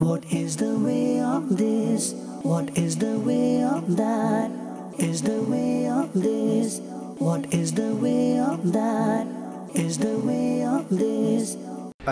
What is the way of this? What is the way of that? Is the way of this? What is the way of that? Is the way of this?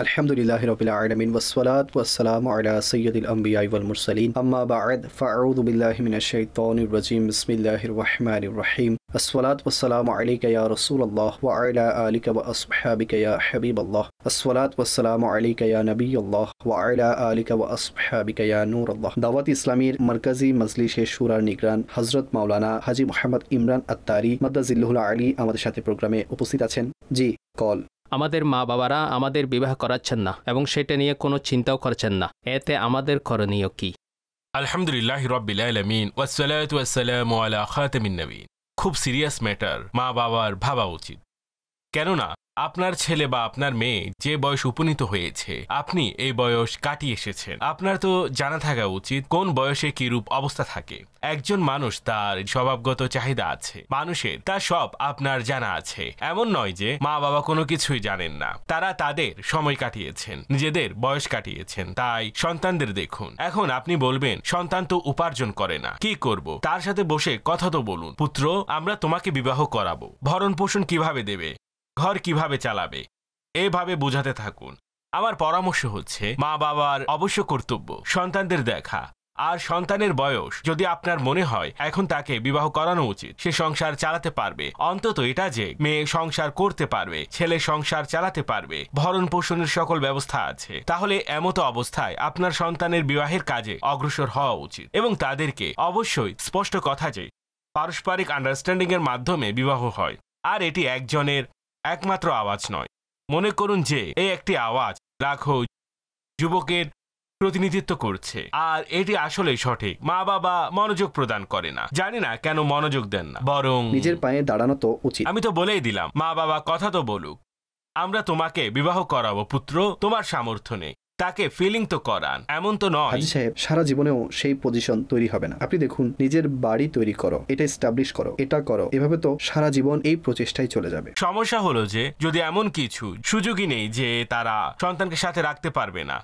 Alhamdulillahi Rabbil Alamin wassalatu wassalamu ala sayyidil anbiya'i wal mursalin amma ba'd fa'udhu billahi minash shaitanir rajim bismillahir rahmanir rahim assalatu wassalamu alayka ya Rasulullah wa ala alika wa ashabika ya Habiballah assalatu wassalamu alayka ya Nabiyullah wa ala alika wa ashabika ya Nurullah দাওয়াত ইসলামীর মারকাজি মজলিসে শুরার নিগরান হযরত মাওলানা হাজী মোহাম্মদ ইমরান আত্তারি মাদ্দাজিল্লাহুল আলী আমাদের সাথে প্রোগ্রামে উপস্থিত আছেন। জি call. আমাদের মা বাবারা আমাদের বিবাহ করাচ্ছেন না এবং সেটা নিয়ে কোনো চিন্তাও করছেন না, এতে আমাদের করণীয় কি? আলহামদুলিল্লাহি রাব্বিল আলামিন ওয়াসসালাতু ওয়াসসালামু আলা খাতামিন নবিয়্যিন। খুব সিরিয়াস ম্যাটার মা বাবার ভাবা উচিত, কেননা আপনার ছেলে বা আপনার মেয়ে যে বয়স উপনীত হয়েছে, আপনি এই বয়স কাটিয়ে এসেছেন। আপনার তো জানা থাকা উচিত কোন বয়সে কিরূপ অবস্থা থাকে। একজন মানুষ তার স্বভাবগত চাহিদা আছে, মানুষের তা সব আপনার জানা আছে। এমন নয় যে মা বাবা কোনো কিছুই জানেন না, তারা তাদের সময় কাটিয়েছেন, নিজেদের বয়স কাটিয়েছেন। তাই সন্তানদের দেখুন। এখন আপনি বলবেন সন্তান তো উপার্জন করে না, কি করব? তার সাথে বসে কথা তো বলুন, পুত্র আমরা তোমাকে বিবাহ করাবো, ভরণ পোষণ কিভাবে দেবে, ঘর কিভাবে চালাবে, এভাবে বোঝাতে থাকুন। আমার পরামর্শ হচ্ছে মা বাবার অবশ্য কর্তব্য সন্তানদের দেখা। আর সন্তানের বয়স যদি আপনার মনে হয় এখন তাকে বিবাহ করানো উচিত, সে সংসার চালাতে পারবে, অন্তত এটা যে মেয়ে সংসার করতে পারবে, ছেলে সংসার চালাতে পারবে, ভরণ পোষণের সকল ব্যবস্থা আছে, তাহলে এমতো অবস্থায় আপনার সন্তানের বিবাহের কাজে অগ্রসর হওয়া উচিত। এবং তাদেরকে অবশ্যই স্পষ্ট কথা যে পারস্পরিক আন্ডারস্ট্যান্ডিং এর মাধ্যমে বিবাহ হয়, আর এটি একজনের একমাত্র আওয়াজ নয়। মনে করুন যে এই একটি আওয়াজ লাখো যুবকের প্রতিনিধিত্ব করছে, আর এটি আসলে সঠিক। মা বাবা মনোযোগ প্রদান করে না, জানি না কেন মনোযোগ দেন না, বরং নিজের পায়ে দাঁড়ানো তো উচিত। আমি তো বলেই দিলাম, মা বাবা কথা তো বলুক, আমরা তোমাকে বিবাহ করাবো পুত্র, তোমার সামর্থ্য নেই, তাকে ফিলিং তো করান, এমন তো নয়। হাজী সাহেব, সারা জীবনেও সেই পজিশন তৈরি হবে না। আপনি দেখুন, নিজের বাড়ি তৈরি করো, এটা এস্টাবলিশ করো, এটা করো, এভাবে তো সারা জীবন এই প্রচেষ্টাই চলে যাবে। সমস্যা হলো যে যদি এমন কিছু সুযোগই নেই যে তারা সন্তানকে সাথে রাখতে পারবে না,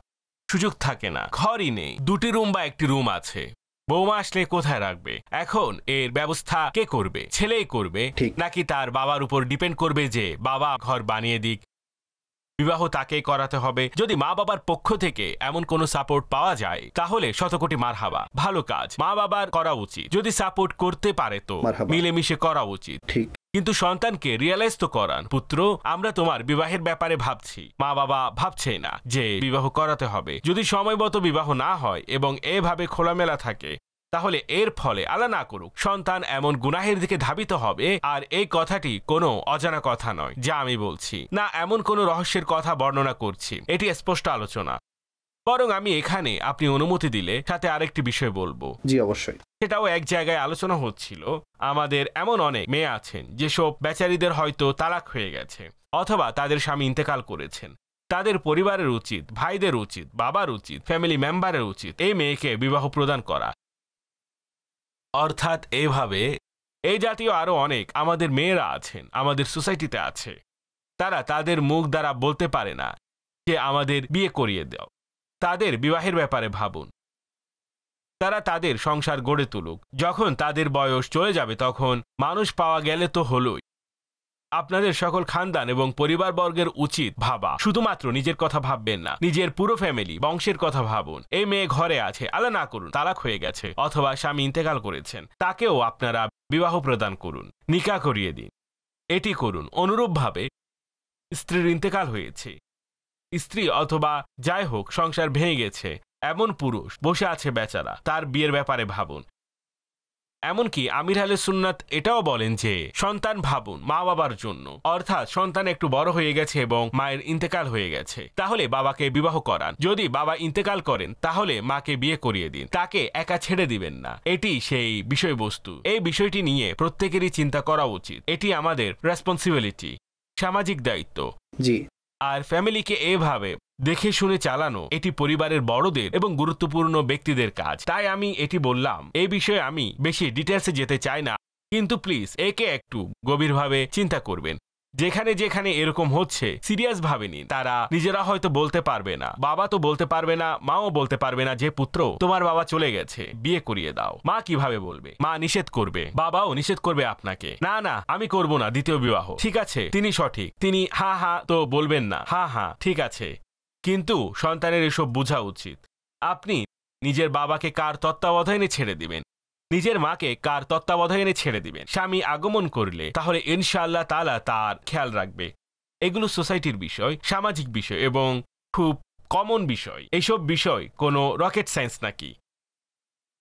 সুযোগ থাকে না, ঘরই নেই, দুটি রুম বা একটি রুম আছে, বৌমা আসলে কোথায় রাখবে? এখন এর ব্যবস্থা কে করবে? ছেলেই করবে নাকি তার বাবার উপর ডিপেন্ড করবে যে বাবা ঘর বানিয়ে দিক, বিবাহ তাকেই করাতে হবে? যদি মা বাবার পক্ষ থেকে এমন কোনো সাপোর্ট পাওয়া যায় তাহলে শতকোটি মারহাবা, ভালো কাজ, মা বাবার করা উচিত। যদি সাপোর্ট করতে পারে তো মিলেমিশে করা উচিত। ঠিক, কিন্তু সন্তানকে রিয়েলাইজ তো করান, পুত্র আমরা তোমার বিবাহের ব্যাপারে ভাবছি, মা বাবা ভাবছে না যে বিবাহ করাতে হবে। যদি সময়মতো বিবাহ না হয় এবং এভাবে খোলামেলা থাকে, তাহলে এর ফলে আল্লাহ না করুক সন্তান এমন গুনাহের দিকে ধাবিত হবে। আর এই কথাটি কোনো অজানা কথা নয় যা আমি বলছি না, এমন কোনো রহস্যের কথা বর্ণনা করছি, এটি স্পষ্ট আলোচনা। বরং আমি এখানে আপনি অনুমতি দিলে সাথে আরেকটি বিষয় বলবো। জি অবশ্যই। সেটাও এক জায়গায় আলোচনা হচ্ছিল। আমাদের এমন অনেক মেয়ে আছেন যেসব বেচারীদের হয়তো তালাক হয়ে গেছে অথবা তাদের স্বামী ইন্তেকাল করেছেন। তাদের পরিবারের উচিত, ভাইদের উচিত, বাবার উচিত, ফ্যামিলি মেম্বারের উচিত এই মেয়েকে বিবাহ প্রদান করা। অর্থাৎ এভাবে এই জাতীয় আরো অনেক আমাদের মেয়েরা আছেন, আমাদের সোসাইটিতে আছে, তারা তাদের মুখ দ্বারা বলতে পারে না যে আমাদের বিয়ে করিয়ে দাও। তাদের বিবাহের ব্যাপারে ভাবুন, তারা তাদের সংসার গড়ে তুলুক। যখন তাদের বয়স চলে যাবে তখন মানুষ পাওয়া গেলে তো হলোই। আপনাদের সকল খানদান এবং পরিবারবর্গের উচিত ভাবা, শুধুমাত্র নিজের কথা ভাববেন না, নিজের পুরো ফ্যামিলি বংশের কথা ভাবুন। এই মেয়ে ঘরে আছে, আল্লাহ না করুন তালাক হয়ে গেছে অথবা স্বামী ইন্তেকাল করেছেন, তাকেও আপনারা বিবাহ প্রদান করুন, নিকাহ করিয়ে দিন, এটি করুন। অনুরূপভাবে স্ত্রীর ইন্তেকাল হয়েছে, স্ত্রী অথবা যাই হোক সংসার ভেঙে গেছে, এমন পুরুষ বসে আছে বেচারা, তার বিয়ের ব্যাপারে ভাবুন। এমনকি আমির আহলে সুন্নাত এটাও বলেন যে সন্তান ভাবুন মা বাবার জন্য। অর্থাৎ সন্তান একটু বড় হয়ে গেছে এবং মায়ের ইন্তেকাল হয়ে গেছে, তাহলে বাবাকে বিবাহ করান। যদি বাবা ইন্তেকাল করেন তাহলে মাকে বিয়ে করিয়ে দিন, তাকে একা ছেড়ে দিবেন না। এটি সেই বিষয়বস্তু। এই বিষয়টি নিয়ে প্রত্যেকেরই চিন্তা করা উচিত, এটি আমাদের রেসপন্সিবিলিটি, সামাজিক দায়িত্ব। জি। আর ফ্যামিলিকে এভাবে দেখে শুনে চালানো এটি পরিবারের বড়দের এবং গুরুত্বপূর্ণ ব্যক্তিদের কাজ। তাই আমি এটি বললাম। এই বিষয়ে আমি বেশি ডিটেলসে যেতে চাই না, কিন্তু প্লিজ একে একটু গভীরভাবে চিন্তা করবেন। যেখানে যেখানে এরকম হচ্ছে সিরিয়াস ভাবে নিন। তারা নিজেরা হয়তো বলতে পারবে না, বাবা তো বলতে পারবে না, মাও বলতে পারবে না যে পুত্র তোমার বাবা চলে গেছে, বিয়ে করিয়ে দাও। মা কিভাবে বলবে? মা নিষেধ করবে, বাবাও নিষেধ করবে আপনাকে, না না আমি করব না দ্বিতীয় বিবাহ। ঠিক আছে, তিনি সঠিক, তিনি হা হা তো বলবেন না, হা হা ঠিক আছে। কিন্তু সন্তানের এসব বোঝা উচিত। আপনি নিজের বাবাকে কার তত্ত্বাবধানে ছেড়ে দিবেন, নিজের মাকে কার তত্ত্বাবধানে ছেড়ে দিবেন। স্বামী আগমন করলে তাহলে ইনশাআল্লাহ তাআলা তার খেয়াল রাখবে। এগুলো সোসাইটির বিষয়, সামাজিক বিষয় এবং খুব কমন বিষয়। এইসব বিষয় কোনো রকেট সায়েন্স নাকি।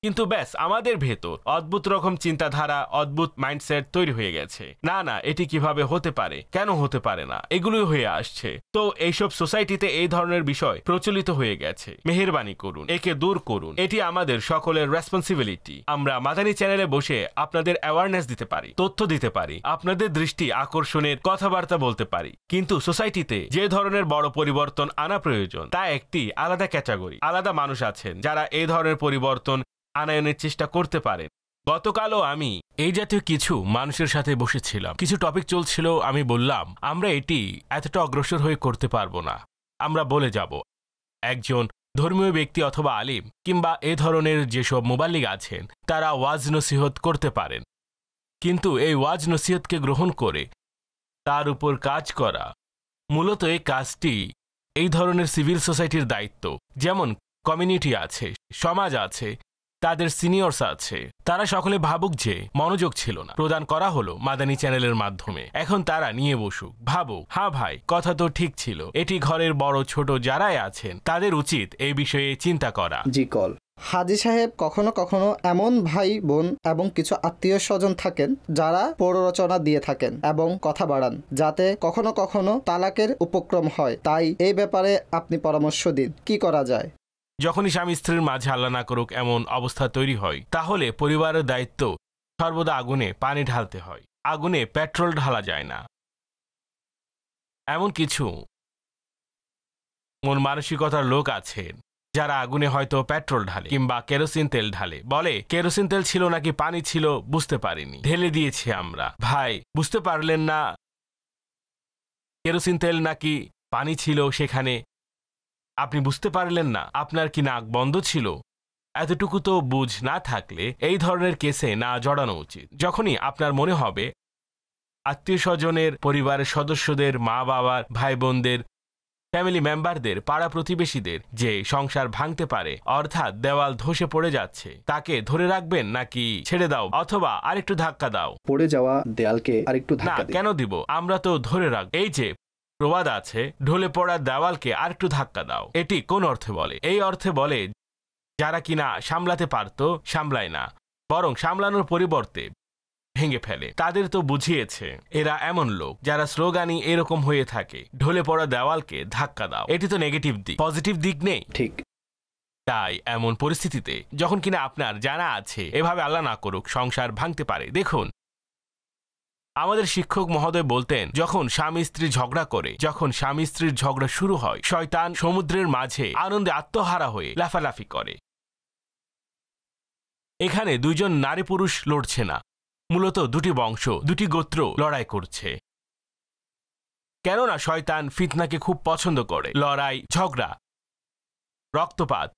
কিন্তু ব্যাস আমাদের ভেতর অদ্ভুত রকম চিন্তাধারা, অদ্ভুত মাইন্ডসেট তৈরি হয়ে গেছে। না না এটি কিভাবে হতে পারে, কেন হতে পারে না, এগুলোই হয়ে আসছে। তো এইসব সোসাইটিতে এই ধরনের বিষয় প্রচলিত হয়ে গেছে। মেহেরবানি করুন, একে দূর করুন। এটি আমাদের সকলের রেসপন্সিবিলিটি। আমরা মাদানী চ্যানেলে বসে আপনাদের অ্যাওয়ারনেস দিতে পারি, তথ্য দিতে পারি, আপনাদের দৃষ্টি আকর্ষণের কথাবার্তা বলতে পারি। কিন্তু সোসাইটিতে যে ধরনের বড় পরিবর্তন আনা প্রয়োজন তা একটি আলাদা ক্যাটাগরি, আলাদা মানুষ আছেন যারা এই ধরনের পরিবর্তন আনায়নের চেষ্টা করতে পারেন। গতকালও আমি এই জাতীয় কিছু মানুষের সাথে বসেছিলাম, কিছু টপিক চলছিল। আমি বললাম আমরা এটি এতটা অগ্রসর হয়ে করতে পারবো না। আমরা বলে যাব একজন ধর্মীয় ব্যক্তি অথবা আলিম কিংবা এ ধরনের যেসব মুবাল্লিগ আছেন তারা ওয়াজ নসিহত করতে পারেন, কিন্তু এই ওয়াজ নসিহতকে গ্রহণ করে তার উপর কাজ করা, মূলত এই কাজটি এই ধরনের সিভিল সোসাইটির দায়িত্ব। যেমন কমিউনিটি আছে, সমাজ আছে, তাদের সিনিয়র্স আছে, তারা সকলে ভাবুক যে মনোযোগ ছিল না, প্রদান করা হলো মাদানী চ্যানেলের মাধ্যমে। এখন তারা নিয়ে বসুক, ভাবুক হ্যাঁ ভাই কথা তো ঠিক ছিল। এটি ঘরের বড় ছোট যারাই আছেন তাদের উচিত এই বিষয়ে চিন্তা করা। জি কল। হাজী সাহেব, কখনো কখনো এমন ভাই বোন এবং কিছু আত্মীয় স্বজন থাকেন যারা প্ররোচনা দিয়ে থাকেন এবং কথা বাড়ান, যাতে কখনো কখনো তালাকের উপক্রম হয়। তাই এই ব্যাপারে আপনি পরামর্শ দিন, কি করা যায়? যখনই স্বামী স্ত্রীর মাঝে আল্লাহ না করুক এমন অবস্থা তৈরি হয়, তাহলে পরিবারের দায়িত্ব সর্বদা আগুনে পানি ঢালতে হয়। আগুনে পেট্রোল ঢালা যায় না। এমন কিছু মন মানসিকতার লোক আছেন যারা আগুনে হয়তো পেট্রোল ঢালে কিংবা কেরোসিন তেল ঢালে, বলে কেরোসিন তেল ছিল নাকি পানি ছিল বুঝতে পারিনি, ঢেলে দিয়েছি আমরা। ভাই বুঝতে পারলেন না কেরোসিন তেল নাকি পানি ছিল সেখানে, আপনি বুঝতে পারলেন না, আপনার কি নাক বন্ধ ছিল? এতটুকু তো বুঝ না থাকলে এই ধরনের কেসে না জড়ানো উচিত। যখনই আপনার মনে হবে আত্মীয় স্বজনের, পরিবারের সদস্যদের, মা বাবার, ভাই বোনদের, ফ্যামিলি মেম্বারদের, পাড়া প্রতিবেশীদের যে সংসার ভাঙতে পারে, অর্থাৎ দেওয়াল ধসে পড়ে যাচ্ছে, তাকে ধরে রাখবেন নাকি ছেড়ে দাও অথবা আরেকটু ধাক্কা দাও? পড়ে যাওয়া দেয়ালকে আরেকটু না, ধাক্কা দিন। কেন দিব? আমরা তো ধরে রাখ। এই যে প্রবাদ আছে, ঢলে পড়া দেওয়ালকে আরেকটু ধাক্কা দাও, এটি কোন অর্থে বলে? এই অর্থে বলে যারা কিনা সামলাতে পারত সামলায় না, বরং সামলানোর পরিবর্তে ভেঙে ফেলে। তাদের তো বুঝিয়েছে এরা এমন লোক যারা স্লোগানই এরকম হয়ে থাকে, ঢলে পড়া দেওয়ালকে ধাক্কা দাও। এটি তো নেগেটিভ দিক, পজিটিভ দিক নেই। ঠিক। তাই এমন পরিস্থিতিতে যখন কিনা আপনার জানা আছে এভাবে আল্লাহ না করুক সংসার ভাঙতে পারে, দেখুন আমাদের শিক্ষক মহোদয় বলতেন, যখন স্বামী স্ত্রী ঝগড়া করে, যখন স্বামী স্ত্রীর ঝগড়া শুরু হয়, শয়তান সমুদ্রের মাঝে আনন্দে আত্মহারা হয়ে লাফালাফি করে। এখানে দুইজন নারী পুরুষ লড়ছে না, মূলত দুটি বংশ, দুটি গোত্র লড়াই করছে। কেননা শয়তান ফিতনাকে খুব পছন্দ করে। লড়াই, ঝগড়া, রক্তপাত,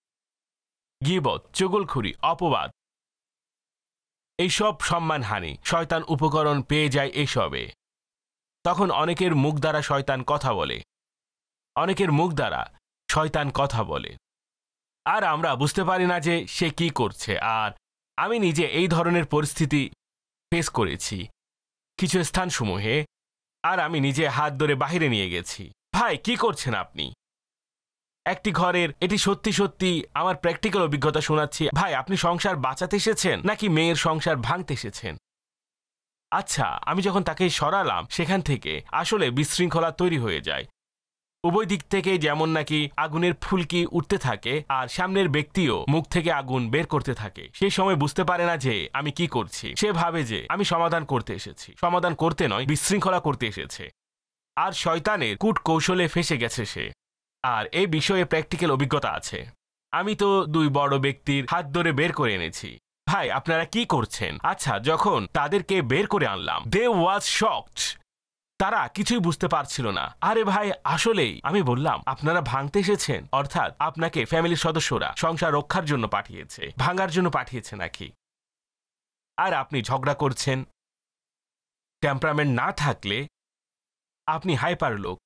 গীবত, চুগলখুরি, অপবাদ, এইসব সম্মানহানি, শয়তান উপকরণ পেয়ে যায় এসবে। তখন অনেকের মুখ দ্বারা শয়তান কথা বলে, অনেকের মুখ দ্বারা শয়তান কথা বলে, আর আমরা বুঝতে পারি না যে সে কি করছে। আর আমি নিজে এই ধরনের পরিস্থিতি ফেস করেছি কিছু স্থানসমূহে, আর আমি নিজে হাত ধরে বাহিরে নিয়ে গেছি। ভাই কি করছেন আপনি? একটি ঘরের, এটি সত্যি সত্যি আমার প্র্যাকটিক্যাল অভিজ্ঞতা শোনাচ্ছি। ভাই আপনি সংসার বাঁচাতে এসেছেন নাকি মেয়ের সংসার ভাঙতে এসেছেন? আচ্ছা, আমি যখন তাকে সরালাম সেখান থেকে আসলে বিশৃঙ্খলা তৈরি হয়ে যায়। উভয় দিক থেকে যেমন নাকি আগুনের ফুলকি উঠতে থাকে, আর সামনের ব্যক্তিও মুখ থেকে আগুন বের করতে থাকে। সেই সময় বুঝতে পারে না যে আমি কি করছি। সে ভাবে যে আমি সমাধান করতে এসেছি। সমাধান করতে নয়, বিশৃঙ্খলা করতে এসেছে। আর শয়তানের কূট কৌশলে ফেসে গেছে সে। আর এই বিষয়ে প্র্যাকটিক্যাল অভিজ্ঞতা আছে। আমি তো দুই বড় ব্যক্তির হাত ধরে বের করে এনেছি। ভাই আপনারা কি করছেন? আচ্ছা, যখন তাদেরকে বের করে আনলাম, দে ওয়াজ শকড। তারা কিছুই বুঝতে পারছিল না। আরে ভাই, আসলেই আমি বললাম আপনারা ভাঙতে এসেছেন, অর্থাৎ আপনাকে ফ্যামিলির সদস্যরা সংসার রক্ষার জন্য পাঠিয়েছে, ভাঙার জন্য পাঠিয়েছে নাকি? আর আপনি ঝগড়া করছেন। টেম্পারামেন্ট না থাকলে আপনি হাইপার লোক,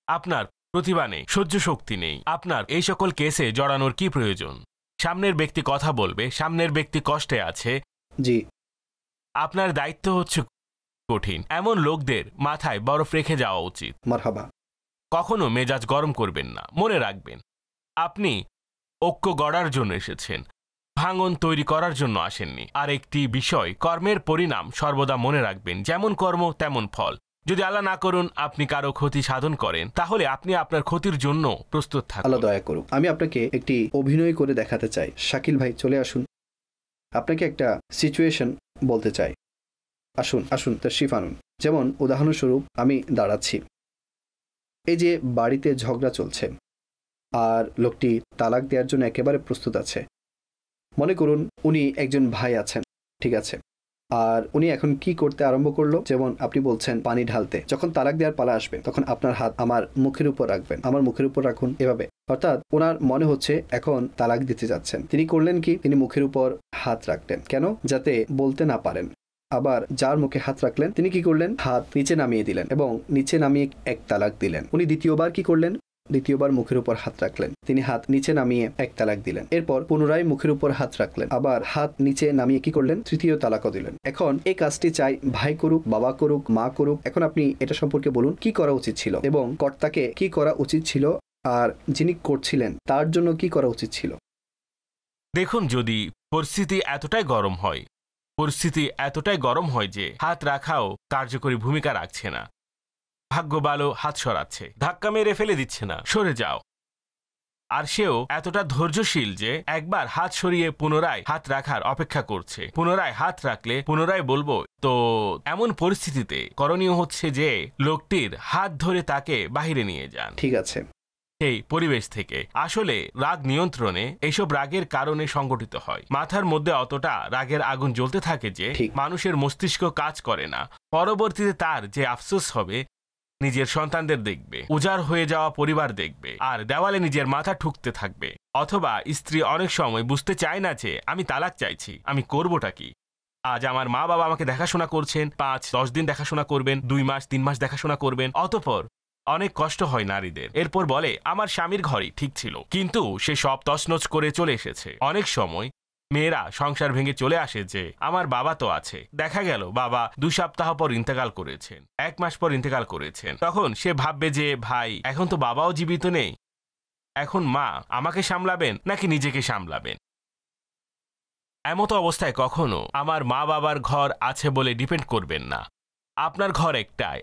আপনার প্রতিভা নেই, সহ্য শক্তি নেই, আপনার এই সকল কেসে জড়ানোর কি প্রয়োজন? সামনের ব্যক্তি কথা বলবে, সামনের ব্যক্তি কষ্টে আছে, জি, আপনার দায়িত্ব হচ্ছে কঠিন। এমন লোকদের মাথায় বরফ রেখে যাওয়া উচিত। মারহাবা। কখনো মেজাজ গরম করবেন না। মনে রাখবেন, আপনি ঐক্য গড়ার জন্য এসেছেন, ভাঙন তৈরি করার জন্য আসেননি। আর একটি বিষয়, কর্মের পরিণাম সর্বদা মনে রাখবেন, যেমন কর্ম তেমন ফল। যদি আল্লাহ না করুন আপনি কারো ক্ষতি সাধন করেন, তাহলে আপনি আপনার ক্ষতির জন্য প্রস্তুত থাকুন। আল্লাহ দয়া করুক। আমি আপনাকে একটি অভিনয় করে দেখাতে চাই। শাকিল ভাই চলে আসুন, আপনাকে একটা সিচুয়েশন বলতে চাই। আসুন আসুন, তাশরিফ আনুন। যেমন উদাহরণস্বরূপ আমি দাঁড়াচ্ছি, এই যে বাড়িতে ঝগড়া চলছে আর লোকটি তালাক দেওয়ার জন্য একেবারে প্রস্তুত আছে। মনে করুন উনি একজন ভাই আছেন, ঠিক আছে, আর উনি এখন কি করতে আরম্ভ করলো, যেমন আপনি বলছেন পানি ঢালতে। যখন তালাক দেওয়ার পালা আসবে তখন আপনার হাত আমার মুখের উপর রাখবেন, আমার মুখের উপর রাখুন, এভাবে। অর্থাৎ ওনার মনে হচ্ছে এখন তালাক দিতে যাচ্ছেন। তিনি করলেন কি, তিনি মুখের উপর হাত রাখলেন। কেন? যাতে বলতে না পারেন। আবার যার মুখে হাত রাখলেন তিনি কি করলেন, হাত নিচে নামিয়ে দিলেন এবং নিচে নামিয়ে এক তালাক দিলেন। উনি দ্বিতীয়বার কি করলেন, দ্বিতীয়বার মুখের উপর হাত রাখলেন, তিনি হাত নিচে নামিয়ে এক তালাক দিলেন। এরপর পুনরায় মুখের উপর হাত রাখলেন, আবার হাত নিচে নামিয়ে কি করলেন, তৃতীয় তালাকও দিলেন। এখন এই কাজটি চাই ভাই করুক, বাবা করুক, মা করুক। এখন আপনি এটা সম্পর্কে বলুন কি করা উচিত ছিল এবং কর্তাকে কি করা উচিত ছিল, আর যিনি করছিলেন তার জন্য কি করা উচিত ছিল? দেখুন, যদি পরিস্থিতি এতটাই গরম হয় যে হাত রাখাও কার্যকরী ভূমিকা রাখছে না, ভাগ্য ভালো হাত সরাচ্ছে, ধাক্কা মেরে ফেলে দিচ্ছে না, সরে যাও, আর সেও এতটা ধৈর্যশীল যে একবার হাত সরিয়ে পুনরায় হাত রাখার অপেক্ষা করছে, পুনরায় হাত রাখলে পুনরায় বলবো, তো এমন পরিস্থিতিতে করণীয় হচ্ছে যে লোকটির হাত ধরে তাকে বাহিরে নিয়ে যান, ঠিক আছে, এই পরিবেশ থেকে। আসলে রাগ নিয়ন্ত্রণে এইসব রাগের কারণে সংগঠিত হয়। মাথার মধ্যে অতটা রাগের আগুন জ্বলতে থাকে যে মানুষের মস্তিষ্ক কাজ করে না। পরবর্তীতে তার যে আফসোস হবে, নিজের সন্তানদের দেখবে, উজাড় হয়ে যাওয়া পরিবার দেখবে, আর দেওয়ালে নিজের মাথা ঠুকতে থাকবে। অথবা স্ত্রী অনেক সময় বুঝতে চায় না যে আমি তালাক চাইছি, আমি করবোটা কি। আজ আমার মা বাবা আমাকে দেখাশোনা করছেন, 5-10 দিন দেখাশোনা করবেন, 2 মাস 3 মাস দেখাশোনা করবেন, অতঃপর অনেক কষ্ট হয় নারীদের। এরপর বলে আমার স্বামীর ঘরই ঠিক ছিল, কিন্তু সে সব তছনছ করে চলে এসেছে। অনেক সময় মেয়েরা সংসার ভেঙে চলে আসে যে আমার বাবা তো আছে, দেখা গেল বাবা 2 সপ্তাহ পর ইন্তেকাল করেছেন, 1 মাস পর ইন্তেকাল করেছেন। তখন সে ভাববে যে ভাই এখন তো বাবাও জীবিত নেই, এখন মা আমাকে সামলাবেন নাকি নিজেকে সামলাবেন। এমতো অবস্থায় কখনো আমার মা বাবার ঘর আছে বলে ডিপেন্ড করবেন না, আপনার ঘর একটাই।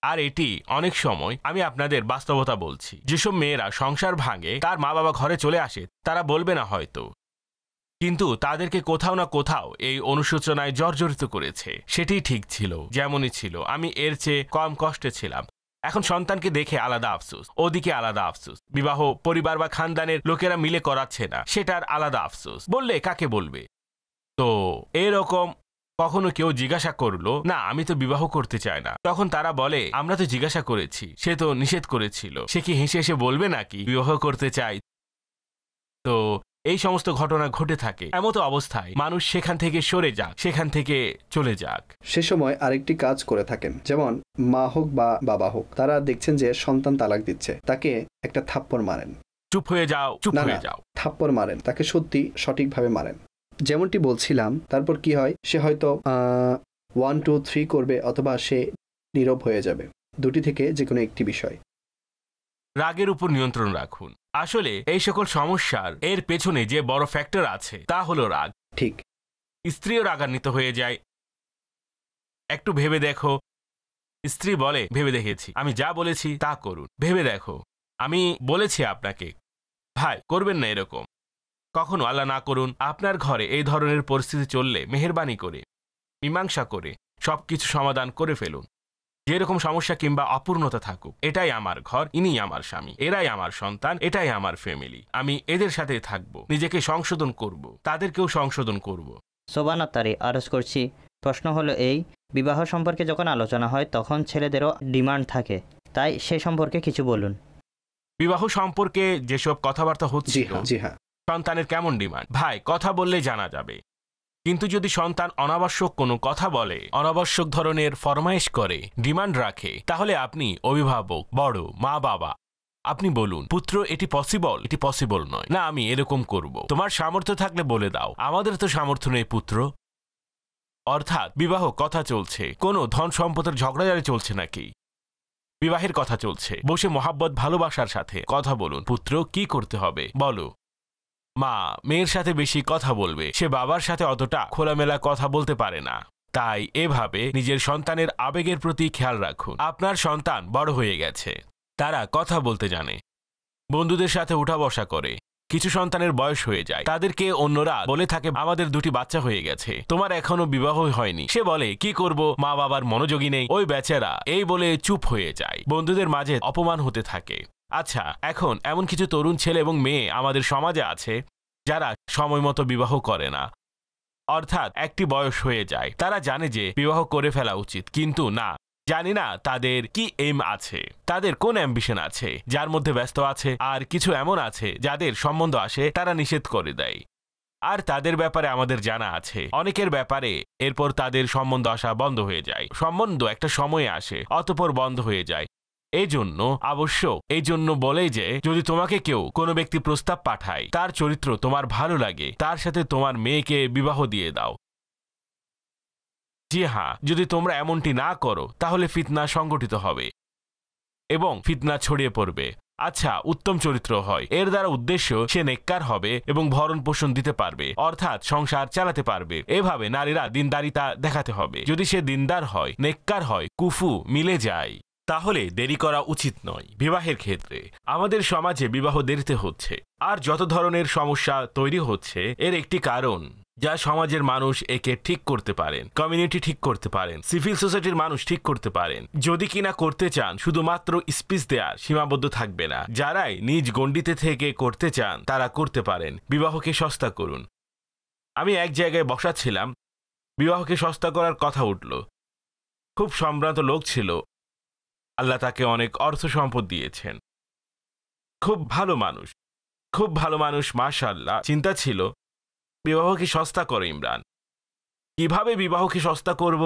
আর এটি অনেক সময় আমি আপনাদের বাস্তবতা বলছি। যেসব মেয়েরা সংসার ভাঙে, তার মা বাবা ঘরে চলে আসে, তারা বলবে না হয়তো, কিন্তু তাদেরকে কোথাও না কোথাও এই অনুশোচনায় জর্জরিত করেছে। সেটি ঠিক ছিল, যেমনই ছিল, আমি এর চেয়ে কম কষ্টে ছিলাম। এখন সন্তানকে দেখে আলাদা আফসোস, ওদিকে আলাদা আফসোস, বিবাহ পরিবার বা খানদানের লোকেরা মিলে করাচ্ছে না, সেটার আলাদা আফসোস। বললে কাকে বলবে? তো এরকম কখনো কেউ জিজ্ঞাসা করলো, না আমি তো বিবাহ করতে চাই না, তখন তারা বলে আমরা তো জিজ্ঞাসা করেছি, সে তো নিষেধ করেছিল। সে কি হেসে হেসে বলবে নাকি বিবাহ করতে চাই? তো এই সমস্ত ঘটনা ঘটে থাকে। এমতো অবস্থায় মানুষ সেখান থেকে সরে যাক, সেখান থেকে চলে যাক। সে সময় আরেকটি কাজ করে থাকেন, যেমন মা হোক বা বাবা হোক, তারা দেখছেন যে সন্তান তালাক দিচ্ছে, তাকে একটা থাপ্পড় মারেন। চুপ হয়ে যাও, চুপ হয়ে যাও, থাপ্পড় মারেন, তাকে সত্যি সঠিকভাবে মারেন। যেমনটি বলছিলাম, তারপর কি হয়, সে হয়তো 1 2 3 করবে, অথবা সে নীরব হয়ে যাবে। দুটি থেকে যে কোনো একটি বিষয়। রাগের উপর নিয়ন্ত্রণ রাখুন। আসলে এই সকল সমস্যার এর পেছনে যে বড় ফ্যাক্টর আছে তা হলো রাগ। ঠিক, স্ত্রীও রাগান্বিত হয়ে যায়। একটু ভেবে দেখো, স্ত্রী বলে ভেবে দেখেছি, আমি যা বলেছি তা করুন, ভেবে দেখো আমি বলেছি আপনাকে, ভাই করবেন না এরকম। কখনো আল্লাহ না করুন আপনার ঘরে এই ধরনের পরিস্থিতি চললে মেহেরবানি করে মীমাংসা করে সবকিছু সমাধান করে ফেলুন। যেরকম সমস্যা কিংবা অপূর্ণতা থাকুক, এটাই আমার ঘর, ইনি আমার স্বামী, এরাই আমার সন্তান, এটাই আমার ফ্যামিলি, আমি এদের সাথে থাকবো, নিজেকে সংশোধন করব, তাদেরকেও সংশোধন করব। সোবানাতারি আরজ করছি। প্রশ্ন হলো এই বিবাহ সম্পর্কে যখন আলোচনা হয় তখন ছেলেদেরও ডিমান্ড থাকে, তাই সে সম্পর্কে কিছু বলুন। বিবাহ সম্পর্কে যেসব কথাবার্তা জি হচ্ছিল, হ্যাঁ, জি হ্যাঁ। সন্তানের কেমন ডিমান্ড, ভাই কথা বললে জানা যাবে। কিন্তু যদি সন্তান অনাবশ্যক কোনো কথা বলে, অনাবশ্যক ধরনের ফরমাইশ করে, ডিমান্ড রাখে, তাহলে আপনি অভিভাবক, বড়, মা বাবা, আপনি বলুন, পুত্র এটি পসিবল, এটি পসিবল নয়, না আমি এরকম করব। তোমার সামর্থ্য থাকলে বলে দাও, আমাদের তো সামর্থ্য নেই পুত্র। অর্থাৎ বিবাহ কথা চলছে, কোনো ধন সম্পদের ঝগড়াঝাড়ি চলছে নাকি, বিবাহের কথা চলছে। বসে মোহাব্বত ভালোবাসার সাথে কথা বলুন, পুত্র কি করতে হবে বলো। মা মেয়ের সাথে বেশি কথা বলবে, সে বাবার সাথে অতটা খোলামেলা কথা বলতে পারে না। তাই এভাবে নিজের সন্তানের আবেগের প্রতি খেয়াল রাখুন। আপনার সন্তান বড় হয়ে গেছে, তারা কথা বলতে জানে, বন্ধুদের সাথে উঠা বসা করে। কিছু সন্তানের বয়স হয়ে যায়, তাদেরকে অন্যরা বলে থাকে আমাদের 2টি বাচ্চা হয়ে গেছে, তোমার এখনো বিবাহ হয়নি। সে বলে কি করব, মা বাবার মনোযোগী নেই। ওই বেচারা এই বলে চুপ হয়ে যায়, বন্ধুদের মাঝে অপমান হতে থাকে। আচ্ছা, এখন এমন কিছু তরুণ ছেলে এবং মেয়ে আমাদের সমাজে আছে যারা সময় মতো বিবাহ করে না, অর্থাৎ একটি বয়স হয়ে যায়, তারা জানে যে বিবাহ করে ফেলা উচিত, কিন্তু না, জানি না তাদের কি এম আছে, তাদের কোন অ্যাম্বিশন আছে, যার মধ্যে ব্যস্ত আছে। আর কিছু এমন আছে যাদের সম্বন্ধ আসে তারা নিষেধ করে দেয়, আর তাদের ব্যাপারে আমাদের জানা আছে। অনেকের ব্যাপারে এরপর তাদের সম্বন্ধ আসা বন্ধ হয়ে যায়, সম্বন্ধ একটা সময়ে আসে অতঃপর বন্ধ হয়ে যায়। এই জন্য আবশ্যক, এই জন্য বলে যে যদি তোমাকে কেউ কোনো ব্যক্তি প্রস্তাব পাঠায়, তার চরিত্র তোমার ভালো লাগে, তার সাথে তোমার মেয়েকে বিবাহ দিয়ে দাও। জি হ্যাঁ, যদি তোমরা এমনটি না করো তাহলে ফিতনা সংগঠিত হবে এবং ফিতনা ছড়িয়ে পড়বে। আচ্ছা, উত্তম চরিত্র হয়, এর দ্বারা উদ্দেশ্য সে নেককার হবে এবং ভরণ পোষণ দিতে পারবে, অর্থাৎ সংসার চালাতে পারবে। এভাবে নারীরা দিনদারিতা দেখাতে হবে। যদি সে দিনদার হয়, নেককার হয়, কুফু মিলে যায়, তাহলে দেরি করা উচিত নয়। বিবাহের ক্ষেত্রে আমাদের সমাজে বিবাহ দেরিতে হচ্ছে, আর যত ধরনের সমস্যা তৈরি হচ্ছে এর একটি কারণ যা সমাজের মানুষ একে ঠিক করতে পারেন, কমিউনিটি ঠিক করতে পারেন, সিভিল সোসাইটির মানুষ ঠিক করতে পারেন। যদি কিনা করতে চান, শুধুমাত্র স্পিচ দেওয়ার সীমাবদ্ধ থাকবে না। যারাই নিজ গণ্ডিতে থেকে করতে চান তারা করতে পারেন। বিবাহকে সস্তা করুন। আমি এক জায়গায় বসাচ্ছিলাম, বিবাহকে সস্তা করার কথা উঠল। খুব সম্ভ্রান্ত লোক ছিল, আল্লাহ তাকে অনেক অর্থ সম্পদ দিয়েছেন, খুব ভালো মানুষ, খুব ভালো মানুষ, মাশাআল্লাহ। চিন্তা ছিল বিবাহকে সস্তা করো ইমরান। কিভাবে বিবাহকে সস্তা করব?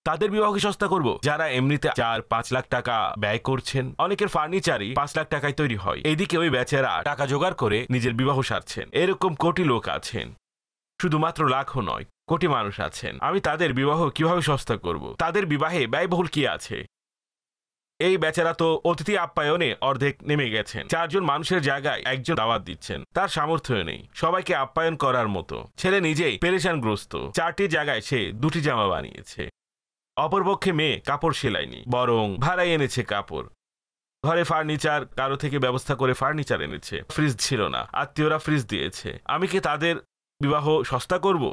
তাদের বিবাহকে সস্তা করব যারা এমনিতে 4-5 লাখ টাকা ব্যয় করছেন। অনেকের ফার্নিচারই 5 লাখ টাকায় তৈরি হয়, এদিকে ওই বেচারা টাকা জোগাড় করে নিজের বিবাহ সারছেন। এরকম কোটি লোক আছেন, শুধুমাত্র লাখও নয়, কোটি মানুষ আছেন। আমি তাদের বিবাহ কিভাবে সস্তা করব? তাদের বিবাহে ব্যয়বহুল কি আছে? এই বেচারা তো অতিথি আপ্যায়নে অর্ধেক নেমে গেছেন। 4 জন মানুষের জায়গায় একজন দাওয়াত দিচ্ছেন, তার সামর্থ্য নেই সবাইকে আপ্যায়ন করার মতো। ছেলে নিজেই পেরেশানগ্রস্ত, 4টি জায়গায় সে 2টি জামা বানিয়েছে। অপরপক্ষে মেয়ে কাপড় সেলাইনি, বরং ভাড়াই এনেছে কাপড়। ঘরে ফার্নিচার কারো থেকে ব্যবস্থা করে ফার্নিচার এনেছে। ফ্রিজ ছিল না, আত্মীয়রা ফ্রিজ দিয়েছে। আমি কি তাদের বিবাহ সস্তা করব?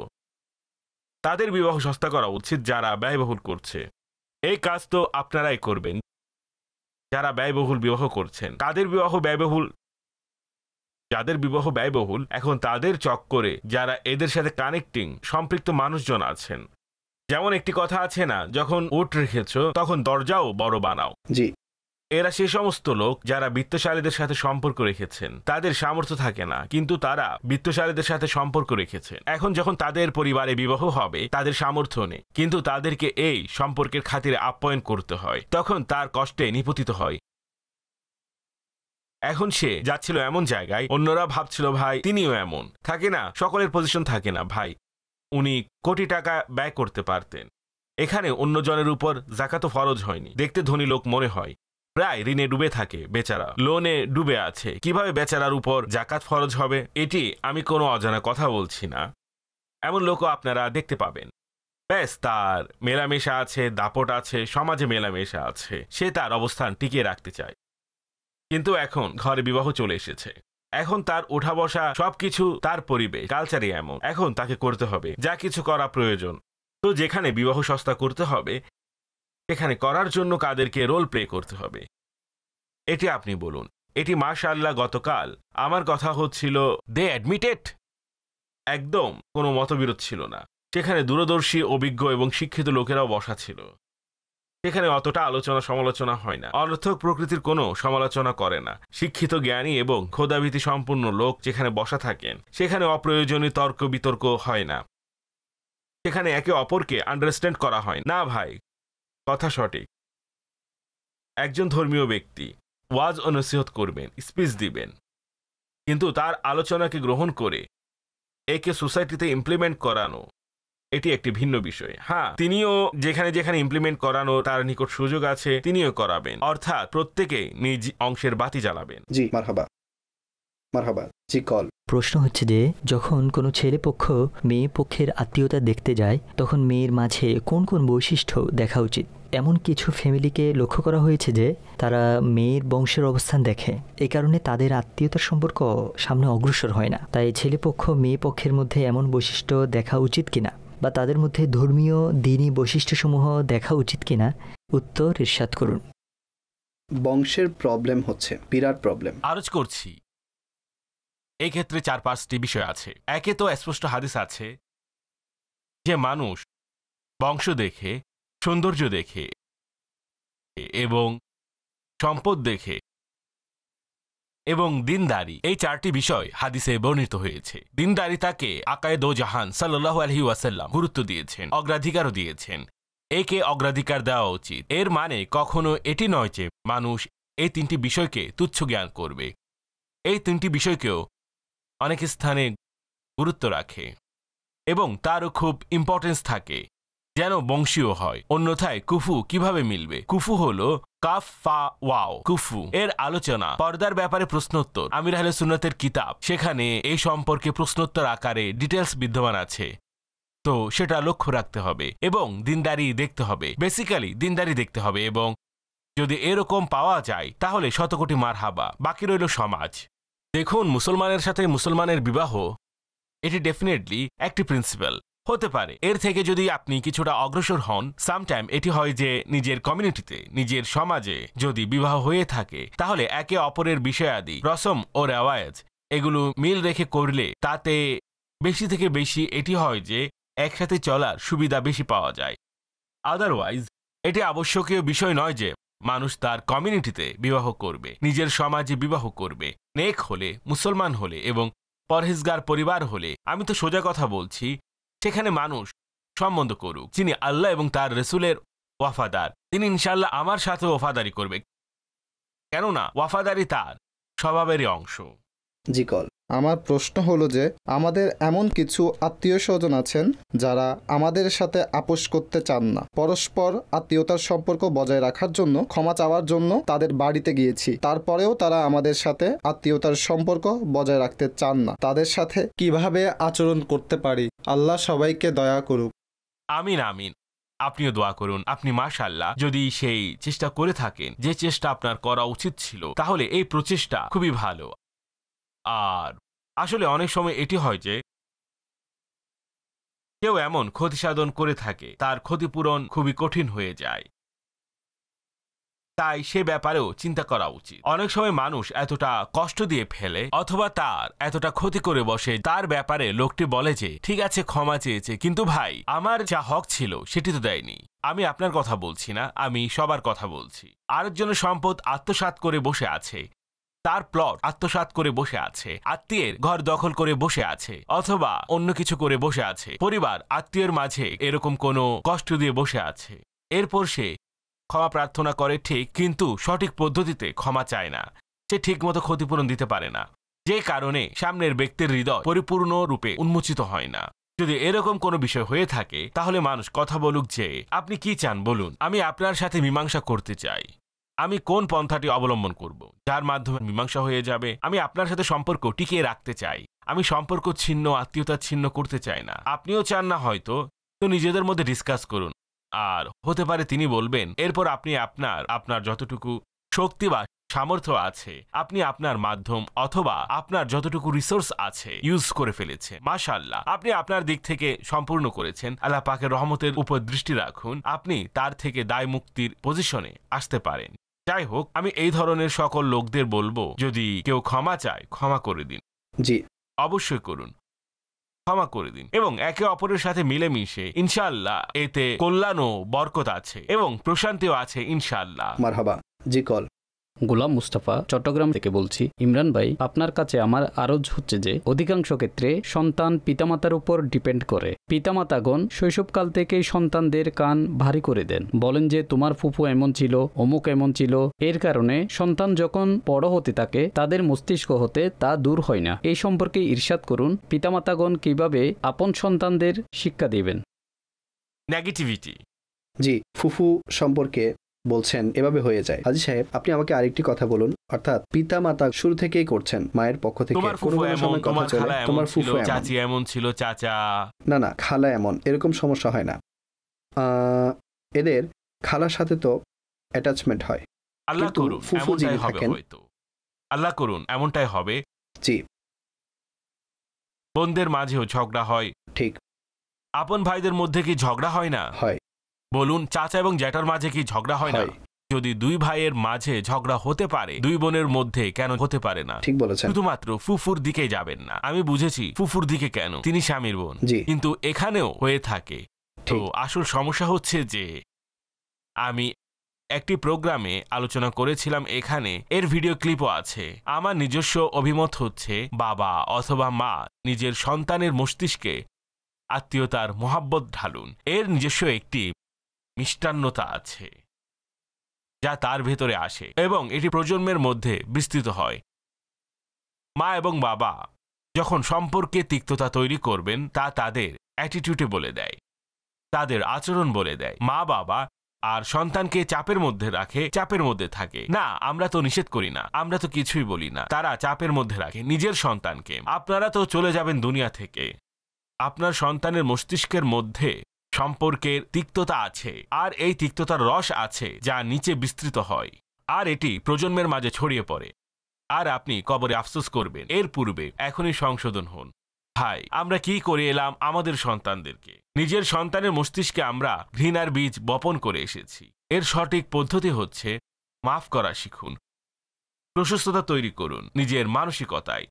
তাদের বিবাহ সস্তা করা উচিত যারা ব্যয়বহুল করছে। এই কাজ তো আপনারাই করবেন যারা ব্যয়বহুল বিবাহ করছেন। কাদের বিবাহ ব্যয়বহুল? যাদের বিবাহ ব্যয়বহুল, এখন তাদের চক্করে যারা এদের সাথে কানেক্টিং সম্পৃক্ত মানুষজন আছেন। যেমন একটি কথা আছে না, যখন উট রেখেছ তখন দরজাও বড় বানাও। জি, এরা সে সমস্ত লোক যারা বিত্তশালীদের সাথে সম্পর্ক রেখেছেন। তাদের সামর্থ্য থাকে না, কিন্তু তারা বিত্তশালীদের সাথে সম্পর্ক রেখেছেন। এখন যখন তাদের পরিবারে বিবাহ হবে, তাদের সামর্থ্য নেই, কিন্তু তাদেরকে এই সম্পর্কের খাতিরে আপ্যায়ন করতে হয়, তখন তার কষ্টে নিপতিত হয়। এখন সে যাচ্ছিল এমন জায়গায়, অন্যরা ভাবছিল ভাই তিনিও এমন। থাকে না, সকলের পজিশন থাকে না ভাই। উনি কোটি টাকা ব্যয় করতে পারতেন। এখানে অন্যজনের উপর যাকাত ফরজ হয়নি। দেখতে ধনী লোক মনে হয়, প্রায় ঋণে ডুবে থাকে বেচারা, লোনে ডুবে আছে। কিভাবে বেচারার উপর যাকাত ফরজ হবে? এটি আমি কোনো অজানা কথা বলছি না, এমন লোকও আপনারা দেখতে পাবেন। ব্যাস, তার মেলামেশা আছে, দাপট আছে, সমাজে মেলামেশা আছে, সে তার অবস্থান টিকিয়ে রাখতে চায়। কিন্তু এখন ঘরে বিবাহ চলে এসেছে, এখন তার ওঠা বসা সবকিছু, তার পরিবেশ, কালচারই এমন। এখন তাকে করতে হবে যা কিছু করা প্রয়োজন। তো যেখানে বিবাহ সস্তা করতে হবে, সেখানে করার জন্য কাদেরকে রোল প্লে করতে হবে, এটি আপনি বলুন। এটি মাশাআল্লাহ গতকাল আমার কথা হচ্ছিল, দে অ্যাডমিটেড, একদম কোনো মতবিরোধ ছিল না। সেখানে দূরদর্শী, অভিজ্ঞ এবং শিক্ষিত লোকেরাও বসা ছিল। সেখানে অতটা আলোচনা সমালোচনা হয় না, অনর্থক প্রকৃতির কোনো সমালোচনা করে না। শিক্ষিত, জ্ঞানী এবং খোদাভীতি সম্পূর্ণ লোক যেখানে বসা থাকেন, সেখানে অপ্রয়োজনীয় তর্ক বিতর্ক হয় না। সেখানে একে অপরকে আন্ডারস্ট্যান্ড করা হয় না। ভাই, কথা সঠিক। একজন ধর্মীয় ব্যক্তি ওয়াজ ও নসিহত করবেন, স্পিচ দিবেন, কিন্তু তার আলোচনাকে গ্রহণ করে একে সোসাইটিতে ইমপ্লিমেন্ট করানো, এটি একটি ভিন্ন বিষয়। হ্যাঁ, তিনিও যেখানে যেখানে ইমপ্লিমেন্ট করানো তার নিকট সুযোগ আছে তিনিও করাবেন, অর্থাৎ প্রত্যেকে নিজ অংশের বাতি জ্বালাবেন। জি মারহাবা, মারহাবা। জি কল। প্রশ্ন হচ্ছে যে যখন কোনো ছেলে পক্ষ মেয়ে পক্ষের আত্মীয়তা দেখতে যায় তখন মেয়ের মাঝে কোন কোন বৈশিষ্ট্য দেখা উচিত? এমন কিছু ফ্যামিলিকে লক্ষ্য করা হয়েছে যে তারা মেয়ের বংশের অবস্থান দেখে, এই কারণে তাদের আত্মীয়তার সম্পর্ক সামনে অগ্রসর হয় না। তাই ছেলে পক্ষ মেয়ে পক্ষের মধ্যে এমন বৈশিষ্ট্য দেখা উচিত কিনা, বা তাদের মধ্যে ধর্মীয় দিনই বৈশিষ্ট্যসমূহ দেখা উচিত কিনা, উত্তর ইরশাদ করুন। বংশের প্রবলেম হচ্ছে বিরাট প্রবলেম। আরজ করছি, এই ক্ষেত্রে 4-5টি বিষয় আছে। একে তো স্পষ্ট হাদিস আছে যে মানুষ বংশ দেখে, সৌন্দর্য দেখে এবং সম্পদ দেখে এবং দিনদারি, এই 4টি বিষয় হাদিসে বর্ণিত হয়েছে। দিনদারিতাকে আকায়েদ ও জাহান সাল্লাল্লাহু আলাইহি ওয়াসাল্লাম গুরুত্ব দিয়েছেন, অগ্রাধিকারও দিয়েছেন। একে অগ্রাধিকার দেওয়া উচিত। এর মানে কখনো এটি নয় যে মানুষ এই 3টি বিষয়কে তুচ্ছ জ্ঞান করবে। এই 3টি বিষয়কেও অনেক স্থানে গুরুত্ব রাখে এবং তারও খুব ইম্পর্টেন্স থাকে, যেন বংশীয় হয়। অন্যথায় কুফু কিভাবে মিলবে? কুফু হলো কাফ ফা ওয়াও, কুফু। এর আলোচনা পর্দার ব্যাপারে প্রশ্নোত্তর, আমির আহলে সুন্নাতের কিতাব, সেখানে এই সম্পর্কে প্রশ্নোত্তর আকারে ডিটেলস বিদ্যমান আছে। তো সেটা লক্ষ্য রাখতে হবে এবং দিনদারি দেখতে হবে। বেসিক্যালি দিনদারি দেখতে হবে, এবং যদি এরকম পাওয়া যায় তাহলে শতকোটি মারহাবা। বাকি রইল সমাজ। দেখুন, মুসলমানের সাথে মুসলমানের বিবাহ, এটি ডেফিনেটলি একটি প্রিন্সিপাল হতে পারে। এর থেকে যদি আপনি কিছুটা অগ্রসর হন, সামটাইম এটি হয় যে নিজের কমিউনিটিতে, নিজের সমাজে যদি বিবাহ হয়ে থাকে তাহলে একে অপরের বিষয়াদি, রসম ও রেওয়াজ এগুলো মিল রেখে করলে তাতে বেশি থেকে বেশি এটি হয় যে একসাথে চলার সুবিধা বেশি পাওয়া যায়। আদারওয়াইজ এটি আবশ্যকীয় বিষয় নয় যে মানুষ তার কমিউনিটিতে বিবাহ করবে, নিজের সমাজে বিবাহ করবে। নেক হলে, মুসলমান হলে এবং পরহেজগার পরিবার হলে, আমি তো সোজা কথা বলছি, সেখানে মানুষ সম্বন্ধ করুক। যিনি আল্লাহ এবং তার রসুলের ওয়াফাদার, তিনি ইনশাআল্লাহ আমার সাথে ওয়াফাদারি করবে, কেননা ওয়াফাদারি তার স্বভাবেরই অংশ। জি কল। আমার প্রশ্ন হলো যে আমাদের এমন কিছু আত্মীয় স্বজন আছেন যারা আমাদের সাথে আপোষ করতে চান না। পরস্পর আত্মীয়তার সম্পর্ক বজায় রাখার জন্য ক্ষমা চাওয়ার জন্য তাদের বাড়িতে গিয়েছি, তারপরেও তারা আমাদের সাথে আত্মীয়তার সম্পর্ক বজায় রাখতে চান না। তাদের সাথে কিভাবে আচরণ করতে পারি? আল্লাহ সবাইকে দয়া করুক। আমিন আমিন। আপনিও দোয়া করুন। আপনি মাশাআল্লাহ যদি সেই চেষ্টা করে থাকেন যে চেষ্টা আপনার করা উচিত ছিল, তাহলে এই প্রচেষ্টা খুবই ভালো। আর আসলে অনেক সময় এটি হয় যে কেউ এমন ক্ষতি সাধন করে থাকে, তার ক্ষতিপূরণ খুবই কঠিন হয়ে যায়। তাই সে ব্যাপারেও চিন্তা করা উচিত। অনেক সময় মানুষ এতটা কষ্ট দিয়ে ফেলে অথবা তার এতটা ক্ষতি করে বসে, তার ব্যাপারে লোকটি বলে যে ঠিক আছে ক্ষমা চেয়েছে, কিন্তু ভাই আমার যা হক ছিল সেটি তো দেয়নি। আমি আপনার কথা বলছি না, আমি সবার কথা বলছি। আরেকজনের সম্পদ আত্মসাৎ করে বসে আছে, তার প্লট আত্মসাৎ করে বসে আছে, আত্মীয়ের ঘর দখল করে বসে আছে, অথবা অন্য কিছু করে বসে আছে, পরিবার আত্মীয়ের মাঝে এরকম কোনো কষ্ট দিয়ে বসে আছে। এরপর সে ক্ষমা প্রার্থনা করে ঠিক, কিন্তু সঠিক পদ্ধতিতে ক্ষমা চায় না। সে ঠিকমতো ক্ষতিপূরণ দিতে পারে না, যে কারণে সামনের ব্যক্তির হৃদয় পরিপূর্ণ রূপে উন্মোচিত হয় না। যদি এরকম কোনো বিষয় হয়ে থাকে তাহলে মানুষ কথা বলুক যে আপনি কি চান বলুন, আমি আপনার সাথে মীমাংসা করতে চাই। আমি কোন পন্থাটি অবলম্বন করব যার মাধ্যমে মীমাংসা হয়ে যাবে? আমি আপনার সাথে সম্পর্ক টিকিয়ে রাখতে চাই, আমি সম্পর্ক ছিন্ন, আত্মীয়তা ছিন্ন করতে চাই না। আপনিও চান না হয়তো, তো নিজেদের মধ্যে ডিসকাস করুন। আর হতে পারে তিনি বলবেন, এরপর আপনি আপনার যতটুকু শক্তি বা সামর্থ্য আছে আপনি আপনার মাধ্যম অথবা আপনার যতটুকু রিসোর্স আছে ইউজ করে ফেলেছেন। মাশাআল্লাহ, আপনি আপনার দিক থেকে সম্পূর্ণ করেছেন। আল্লাহ পাকের রহমতের উপর দৃষ্টি রাখুন, আপনি তার থেকে দায় মুক্তির পজিশনে আসতে পারেন। যাই হোক, আমি এই ধরনের সকল লোকদের বলবো, যদি কেউ ক্ষমা চায় ক্ষমা করে দিন। জি অবশ্যই করুন। ক্ষমা করে দিন এবং একে অপরের সাথে মিলেমিশে ইনশাআল্লাহ এতে কল্যাণ ও বরকত আছে এবং প্রশান্তিও আছে ইনশাআল্লাহ। মারহাবা। জি কল। গোলাম মুস্তাফা চট্টগ্রাম থেকে বলছি। ইমরান ভাই, আপনার কাছে আমার আরজ হচ্ছে যে অধিকাংশ ক্ষেত্রে সন্তান পিতামাতার উপর ডিপেন্ড করে। পিতামাতাগণ শৈশবকাল থেকেই সন্তানদের কান ভারী করে দেন, বলেন যে তোমার ফুফু এমন ছিল, অমুক এমন ছিল। এর কারণে সন্তান যখন বড় হতে থাকে তাদের মস্তিষ্ক হতে তা দূর হয় না। এই সম্পর্কে ইরশাদ করুন, পিতামাতাগণ কিভাবে আপন সন্তানদের শিক্ষা দিবেন? নেগেটিভিটি। জি, ফুফু সম্পর্কে বলছেন এভাবে হয়ে যায়। হাজী সাহেব, আপনি আমাকে আরেকটি কথা বলুন, অর্থাৎ পিতা মাতা শুরু থেকেই করছেন মায়ের পক্ষ থেকে তোমার ফুফু এমন, তোমার খালা এমন ছিল, চাচি এমন ছিল, চাচা। না না, খালা এমন, এরকম সমস্যা হয় না। এদের খালার সাথে তো অ্যাটাচমেন্ট হয়। আল্লাহ করুন এমনটাই হবে, হয়তো আল্লাহ করুন এমনটাই হবে। জি, বোনদের মাঝেও ঝগড়া হয়। ঠিক। আপন ভাইদের মধ্যে কি ঝগড়া হয় না? হয়। বলুন, চাচা এবং জ্যাঠার মাঝে কি ঝগড়া হয় না? যদি দুই ভাইয়ের মাঝে ঝগড়া হতে পারে, দুই বোনের মধ্যে কেন হতে পারে না? ঠিক বলেছেন। শুধুমাত্র ফুফুর দিকে যাবেন না। আমি বুঝেছি ফুফুর দিকে কেন, তিনি স্বামীর বোন, কিন্তু এখানেও হয়ে থাকে। তো আসল সমস্যা হচ্ছে যে আমি একটি প্রোগ্রামে আলোচনা করেছিলাম, এখানে এর ভিডিও ক্লিপও আছে। আমার নিজস্ব অভিমত হচ্ছে বাবা অথবা মা নিজের সন্তানের মস্তিষ্কে আত্মীয়তার মহাব্বত ঢালুন। এর নিজস্ব একটি মিষ্টান্নতা আছে যা তার ভেতরে আসে এবং এটি প্রজন্মের মধ্যে বিস্তৃত হয়। মা এবং বাবা যখন সম্পর্কে তিক্ততা তৈরি করবেন, তা তাদের অ্যাটিটিউডে বলে দেয়, তাদের আচরণ বলে দেয়। মা বাবা আর সন্তানকে চাপের মধ্যে রাখে, চাপের মধ্যে থাকে না। আমরা তো নিষেধ করি না, আমরা তো কিছুই বলি না, তারা চাপের মধ্যে রাখে নিজের সন্তানকে। আপনারা তো চলে যাবেন দুনিয়া থেকে, আপনার সন্তানের মস্তিষ্কের মধ্যে সম্পর্কের তিক্ততা আছে, আর এই তিক্ততার রস আছে যা নিচে বিস্তৃত হয়, আর এটি প্রজন্মের মাঝে ছড়িয়ে পড়ে, আর আপনি কবরে আফসোস করবেন। এর পূর্বে এখনই সংশোধন হন। ভাই, আমরা কি করে এলাম আমাদের সন্তানদেরকে? নিজের সন্তানের মস্তিষ্কে আমরা ঘৃণার বীজ বপন করে এসেছি। এর সঠিক পদ্ধতি হচ্ছে মাফ করা শিখুন, প্রশস্ততা তৈরি করুন নিজের মানসিকতায়।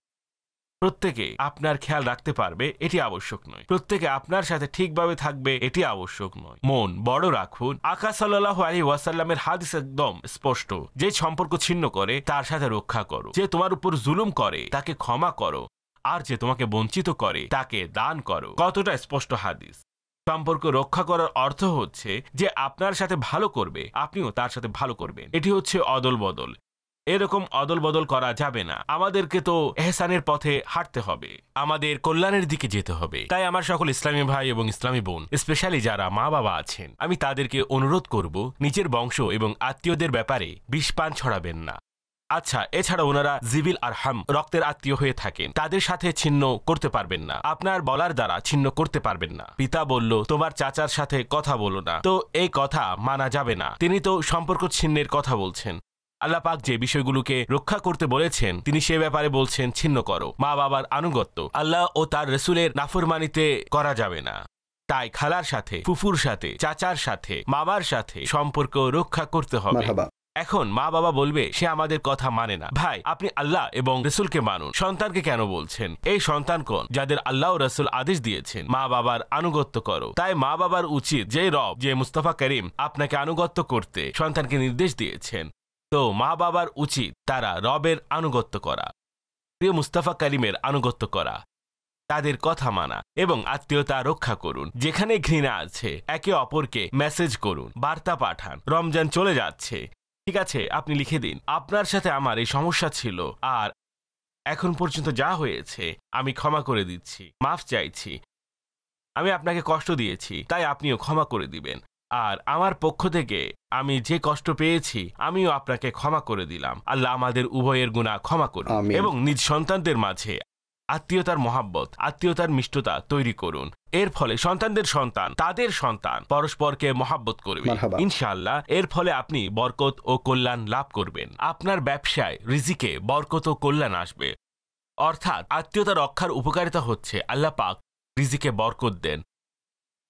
প্রত্যেকে আপনার খেয়াল রাখতে পারবে এটি আবশ্যক নয়, প্রত্যেকে আপনার সাথে ঠিকভাবে থাকবে এটি আবশ্যক নয়। মন বড় রাখুন। আকা সাল্লাল্লাহু আলাইহি ওয়াসাল্লামের হাদিস একদম স্পষ্ট, যে সম্পর্ক ছিন্ন করে তার সাথে রক্ষা করো, যে তোমার উপর জুলুম করে তাকে ক্ষমা করো, আর যে তোমাকে বঞ্চিত করে তাকে দান করো। কতটা স্পষ্ট হাদিস! সম্পর্ক রক্ষা করার অর্থ হচ্ছে যে আপনার সাথে ভালো করবে, আপনিও তার সাথে ভালো করবেন। এটি হচ্ছে অদল বদল। এরকম অদল বদল করা যাবে না। আমাদেরকে তো এহসানের পথে হাঁটতে হবে, আমাদের কল্যাণের দিকে যেতে হবে। তাই আমার সকল ইসলামী ভাই এবং ইসলামী বোন, স্পেশালি যারা মা বাবা আছেন, আমি তাদেরকে অনুরোধ করব, নিজের বংশ এবং আত্মীয়দের ব্যাপারে বিষপান ছড়াবেন না। আচ্ছা, এছাড়া ওনারা জিবিল আরহাম, রক্তের আত্মীয় হয়ে থাকেন, তাদের সাথে ছিন্ন করতে পারবেন না, আপনার বলার দ্বারা ছিন্ন করতে পারবেন না। পিতা বলল তোমার চাচার সাথে কথা বলো না, তো এই কথা মানা যাবে না। তিনি তো সম্পর্ক ছিন্নের কথা বলছেন। আল্লাহ পাক যে বিষয়গুলোকে রক্ষা করতে বলেছেন, তিনি সে ব্যাপারে বলছেন ছিন্ন করো। মা বাবার আনুগত্য আল্লাহ ও তার রসুলের নাফরমানিতে করা যাবে না। তাই খালার সাথে, ফুফুর সাথে, চাচার সাথে, মামার সাথে সম্পর্ক রক্ষা করতে হবে। এখন মা বাবা বলবে সে আমাদের কথা মানে না। ভাই, আপনি আল্লাহ এবং রসুলকে মানুন, সন্তানকে কেন বলছেন? এই সন্তান কোন যাদের আল্লাহ ও রসুল আদেশ দিয়েছেন মা বাবার আনুগত্য করো। তাই মা বাবার উচিত, যে রব, যে মুস্তাফা করিম আপনাকে আনুগত্য করতে সন্তানকে নির্দেশ দিয়েছেন, তো মা বাবার উচিত তারা রবের আনুগত্য করা, প্রিয় মুস্তাফা করিমের আনুগত্য করা, তাদের কথা মানা এবং আত্মীয়তা রক্ষা করুন। যেখানে ঘৃণা আছে একে অপরকে মেসেজ করুন, বার্তা পাঠান। রমজান চলে যাচ্ছে, ঠিক আছে, আপনি লিখে দিন আপনার সাথে আমার এই সমস্যা ছিল, আর এখন পর্যন্ত যা হয়েছে আমি ক্ষমা করে দিচ্ছি, মাফ চাইছি, আমি আপনাকে কষ্ট দিয়েছি, তাই আপনিও ক্ষমা করে দিবেন। আর আমার পক্ষ থেকে আমি যে কষ্ট পেয়েছি আমিও আপনাকে ক্ষমা করে দিলাম। আল্লাহ আমাদের উভয়ের গুনাহ ক্ষমা করুন এবং নিজ সন্তানদের মাঝে আত্মীয়তার মহাব্বত, আত্মীয়তার মিষ্টতা তৈরি করুন। এর ফলে সন্তানদের সন্তান, তাদের সন্তান পরস্পরকে মহাব্বত করবে ইনশাআল্লাহ। এর ফলে আপনি বরকত ও কল্যাণ লাভ করবেন। আপনার ব্যবসায়, রিজিকে বরকত ও কল্যাণ আসবে। অর্থাৎ আত্মীয়তা রক্ষার উপকারিতা হচ্ছে আল্লাহ পাক রিজিকে বরকত দেন,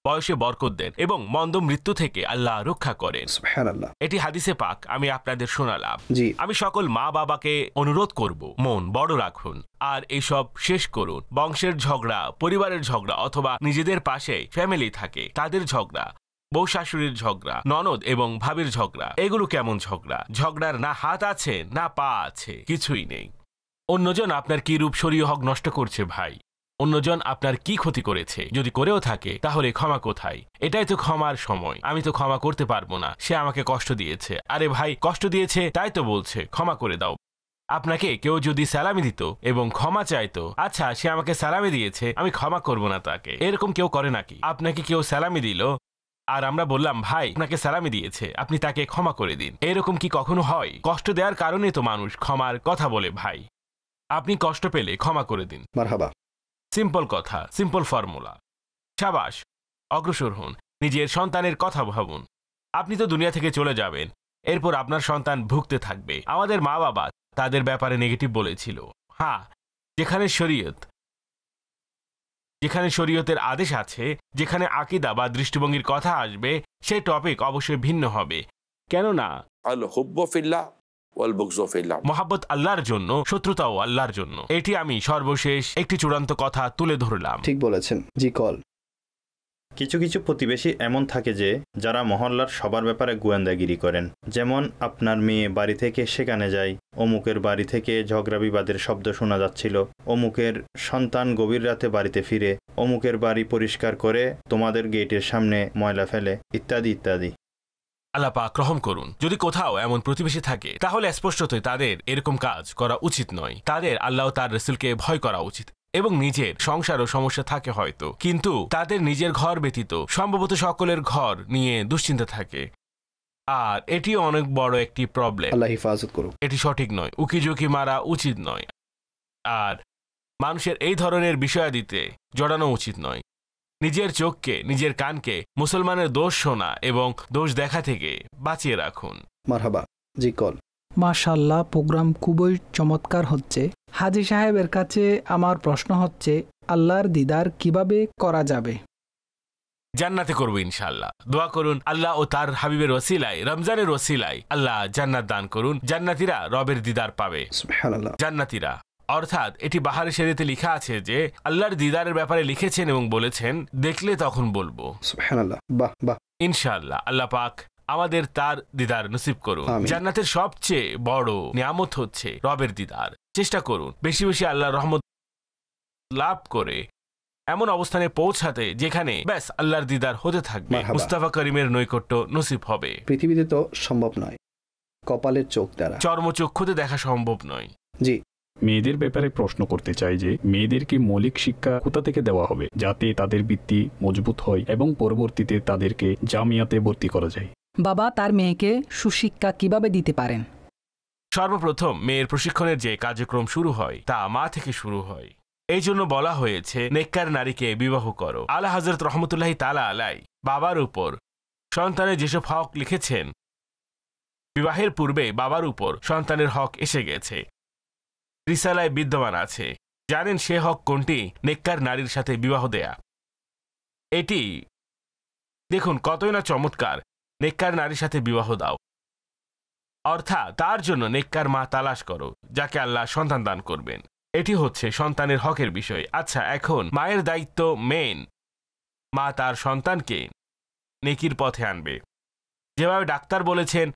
বয়সে বরকত দেন এবং মন্দ মৃত্যু থেকে আল্লাহ রক্ষা করেন। সুবহানাল্লাহ। এটি হাদিসে পাক আমি আপনাদের শোনালাম। জি। আমি সকল মা বাবাকে অনুরোধ করব, মন বড় রাখুন আর এইসব শেষ করুন। বংশের ঝগড়া, পরিবারের ঝগড়া অথবা নিজেদের পাশে ফ্যামিলি থাকে তাদের ঝগড়া, বউ শাশুড়ির ঝগড়া, ননদ এবং ভাবির ঝগড়া, এগুলো কেমন ঝগড়া? ঝগড়ার না হাত আছে না পা আছে, কিছুই নেই। অন্যজন আপনার কি রূপ শরীয় হক নষ্ট করছে ভাই? অন্যজন আপনার কি ক্ষতি করেছে? যদি করেও থাকে তাহলে ক্ষমা কোথায়? এটাই তো ক্ষমার সময়। আমি তো ক্ষমা করতে পারবো না, সে আমাকে কষ্ট দিয়েছে। আরে ভাই, কষ্ট দিয়েছে তাই তো বলছে ক্ষমা করে দাও। আপনাকে কেউ যদি সালামি দিত এবং ক্ষমা চাইতো, আচ্ছা সে আমাকে সালামি দিয়েছে আমি ক্ষমা করব না তাকে, এরকম কেউ করে নাকি? আপনাকে কেউ সালামি দিল আর আমরা বললাম ভাই আপনাকে সালামি দিয়েছে, আপনি তাকে ক্ষমা করে দিন, এরকম কি কখনো হয়? কষ্ট দেওয়ার কারণে তো মানুষ ক্ষমার কথা বলে ভাই। আপনি কষ্ট পেলে ক্ষমা করে দিন। মারহাবা। সিম্পল কথা, সিম্পল ফর্মুলা। শাবাশ, অগ্রসর হন, নিজের সন্তানের কথা ভাবুন। আপনি তো দুনিয়া থেকে চলে যাবেন, এরপর আপনার সন্তান ভুগতে থাকবে। আমাদের মা বাবা তাদের ব্যাপারে নেগেটিভ বলেছিল। হ্যাঁ, যেখানে শরীয়তের আদেশ আছে, যেখানে আকীদা বা দৃষ্টিভঙ্গির কথা আসবে, সেই টপিক অবশ্যই ভিন্ন হবে। কেননা আল হুব্বু ফিল্লাহ ওয়াল বুগযু ফিল্লাহ, মহাব্বত আল্লাহর জন্য, শত্রুতাও আল্লাহর জন্য। এটি আমি সর্বশেষ একটি চূড়ান্ত কথা তুলে ধরলাম। ঠিক বলেছেন। জি কল। কিছু কিছু প্রতিবেশী এমন থাকে যে যারা মহল্লার সবার ব্যাপারে গোয়েন্দাগিরি করেন। যেমন আপনার মেয়ে বাড়ি থেকে সেখানে যায়, অমুকের বাড়ি থেকে ঝগড়া বিবাদের শব্দ শোনা যাচ্ছিল, অমুকের সন্তান গভীর রাতে বাড়িতে ফিরে, অমুকের বাড়ি পরিষ্কার করে তোমাদের গেটের সামনে ময়লা ফেলে, ইত্যাদি ইত্যাদি। আল্লাহ পাক রহম করুন। যদি কোথাও এমন প্রতিবেশী থাকে তাহলে স্পষ্টতই তাদের এরকম কাজ করা উচিত নয়। তাদের আল্লাহ তার রাসূলকে ভয় করা উচিত এবং নিজের সংসারও সমস্যা থাকে হয়তো, কিন্তু তাদের নিজের ঘর ব্যতীত সম্ভবত সকলের ঘর নিয়ে দুশ্চিন্তা থাকে, আর এটি অনেক বড় একটি প্রবলেম। আল্লাহ হিফাজত করুক। এটি সঠিক নয়, উকিঝুঁকি মারা উচিত নয়, আর মানুষের এই ধরনের বিষয়াদিতে জড়ানো উচিত নয়। নিজের চোখকে, নিজের কানকে মুসলমানের দোষ শোনা এবং দোষ দেখা থেকে বাঁচিয়ে রাখুন। মারহাবা। জি কল। মাশাআল্লাহ, প্রোগ্রাম খুবই চমৎকার হচ্ছে। হাজী সাহেবের কাছে আমার প্রশ্ন হচ্ছে, আল্লাহর দিদার কিভাবে করা যাবে? জান্নাতে করবো ইনশাআল্লাহ। দোয়া করুন আল্লাহ ও তার হাবিবের ওসিলায়, রমজানের ওসিলায় আল্লাহ জান্নাত দান করুন। জান্নাতীরা রবের দিদার পাবে। সুবহানাল্লাহ। জান্নাতীরা অর্থাৎ এটি বাহারে শরীয়তে লেখা আছে যে আল্লাহর দিদারের ব্যাপারে লিখেছেন এবং বলেছেন দেখলে তখন বলবো। সুবহানাল্লাহ। বাহ বাহ। ইনশাআল্লাহ আল্লাহ পাক আমাদের তার দিদার নসিব করুন। জান্নাতের সবচেয়ে বড় নিয়ামত হচ্ছে রবের দিদার। চেষ্টা করুন বেশি বেশি আল্লাহর রহমত লাভ করে এমন অবস্থানে পৌঁছাতে যেখানে ব্যাস আল্লাহর দিদার হতে থাকবে, মুস্তাফা করিমের নৈকট্য নসিব হবে। পৃথিবীতে তো সম্ভব নয়, কপালের চোখ দ্বারা, চর্মচক্ষুতে দেখা সম্ভব নয়। জি। মেয়েদের ব্যাপারে প্রশ্ন করতে চাই যে মেয়েদেরকে মৌলিক শিক্ষা কোথা থেকে দেওয়া হবে যাতে তাদের ভিত্তি মজবুত হয় এবং পরবর্তীতে তাদেরকে জামিয়াতে ভর্তি করা যায়? বাবা তার মেয়েকে সুশিক্ষা কিভাবে দিতে পারেন? সর্বপ্রথম মেয়ের প্রশিক্ষণের যে কার্যক্রম শুরু হয় তা মা থেকে শুরু হয়। এই জন্য বলা হয়েছে নেককার নারীকে বিবাহ করো। আলা হযরত রহমতুল্লাহি তাআলা আলাই বাবার উপর সন্তানের যেসব হক লিখেছেন, বিবাহের পূর্বে বাবার উপর সন্তানের হক এসে গেছে, রিসালায় বিদ্যমান আছে। জানেন সে হক কোনটি? নেককার নারীর সাথে বিবাহ দেয়া। এটি দেখুন কতই না চমৎকার। নেককার নারীর সাথে বিবাহ দাও, অর্থাৎ তার জন্য নেককার মা তালাশ করো যাকে আল্লাহ সন্তান দান করবেন। এটি হচ্ছে সন্তানের হকের বিষয়। আচ্ছা, এখন মায়ের দায়িত্ব মেন, মা তার সন্তানকে নেকির পথে আনবে। যেভাবে ডাক্তার বলেছেন